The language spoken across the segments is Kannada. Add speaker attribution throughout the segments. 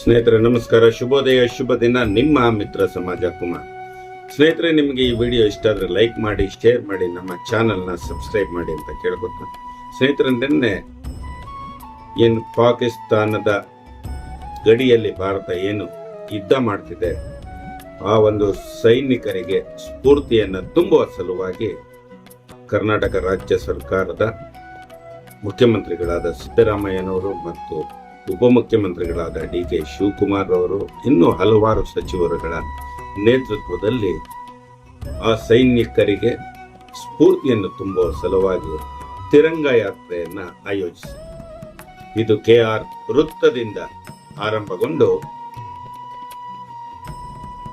Speaker 1: ಸ್ನೇಹಿತರೆ ನಮಸ್ಕಾರ, ಶುಭೋದಯ, ಶುಭ ದಿನ. ನಿಮ್ಮ ಮಿತ್ರ ಸಮಾಜ ಕುಮಾರ್. ಸ್ನೇಹಿತರೆ, ನಿಮಗೆ ಈ ವಿಡಿಯೋ ಇಷ್ಟ ಆದರೆ ಲೈಕ್ ಮಾಡಿ, ಶೇರ್ ಮಾಡಿ, ನಮ್ಮ ಚಾನಲ್ನ ಸಬ್ಸ್ಕ್ರೈಬ್ ಮಾಡಿ ಅಂತ ಕೇಳ್ಕೊತ ಸ್ನೇಹಿತರೆ, ನಿನ್ನೆ ಏನು ಪಾಕಿಸ್ತಾನದ ಗಡಿಯಲ್ಲಿ ಭಾರತ ಏನು ಯುದ್ಧ ಮಾಡ್ತಿದೆ ಆ ಒಂದು ಸೈನಿಕರಿಗೆ ಸ್ಫೂರ್ತಿಯನ್ನು ತುಂಬುವ ಸಲುವಾಗಿ ಕರ್ನಾಟಕ ರಾಜ್ಯ ಸರ್ಕಾರದ ಮುಖ್ಯಮಂತ್ರಿಗಳಾದ ಸಿದ್ದರಾಮಯ್ಯನವರು ಮತ್ತು ಉಪಮುಖ್ಯಮಂತ್ರಿಗಳಾದ DK ಶಿವಕುಮಾರ್ ಅವರು ಇನ್ನೂ ಹಲವಾರು ಸಚಿವರುಗಳ ನೇತೃತ್ವದಲ್ಲಿ ಆ ಸೈನಿಕರಿಗೆ ಸ್ಫೂರ್ತಿಯನ್ನು ತುಂಬುವ ಸಲುವಾಗಿ ತಿರಂಗ ಯಾತ್ರೆಯನ್ನ ಆಯೋಜಿಸಿದೆ. ಇದು KR ವೃತ್ತದಿಂದ ಆರಂಭಗೊಂಡು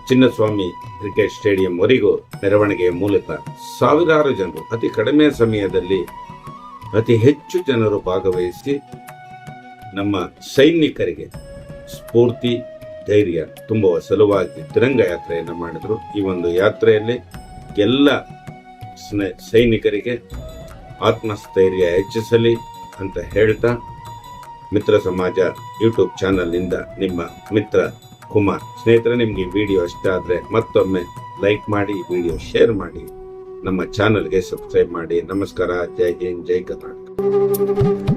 Speaker 1: ಚಿನ್ನಸ್ವಾಮಿ ಕ್ರಿಕೆಟ್ ಸ್ಟೇಡಿಯಂ ವರೆಗೂ ಮೆರವಣಿಗೆಯ ಮೂಲಕ ಸಾವಿರಾರು ಜನರು ಅತಿ ಕಡಿಮೆ ಸಮಯದಲ್ಲಿ ಅತಿ ಹೆಚ್ಚು ಜನರು ಭಾಗವಹಿಸಿ ನಮ್ಮ ಸೈನಿಕರಿಗೆ ಸ್ಫೂರ್ತಿ, ಧೈರ್ಯ ತುಂಬುವ ಸಲುವಾಗಿ ತಿರಂಗ ಯಾತ್ರೆಯನ್ನು ಮಾಡಿದರು. ಈ ಒಂದು ಯಾತ್ರೆಯಲ್ಲಿ ಎಲ್ಲ ಸೈನಿಕರಿಗೆ ಆತ್ಮಸ್ಥೈರ್ಯ ಹೆಚ್ಚಿಸಲಿ ಅಂತ ಹೇಳ್ತಾ ಮಿತ್ರ ಸಮಾಜ ಯೂಟ್ಯೂಬ್ ಚಾನಲ್ನಿಂದ ನಿಮ್ಮ ಮಿತ್ರ ಕುಮಾರ್. ಸ್ನೇಹಿತರೆ, ನಿಮಗೆ ಈ ವಿಡಿಯೋ ಇಷ್ಟ ಆದರೆ ಮತ್ತೊಮ್ಮೆ ಲೈಕ್ ಮಾಡಿ, ವಿಡಿಯೋ ಶೇರ್ ಮಾಡಿ, ನಮ್ಮ ಚಾನಲ್ಗೆ ಸಬ್ಸ್ಕ್ರೈಬ್ ಮಾಡಿ. ನಮಸ್ಕಾರ, ಜೈ ಹಿಂದ್, ಜೈ ಕರ್ನಾಟಕ.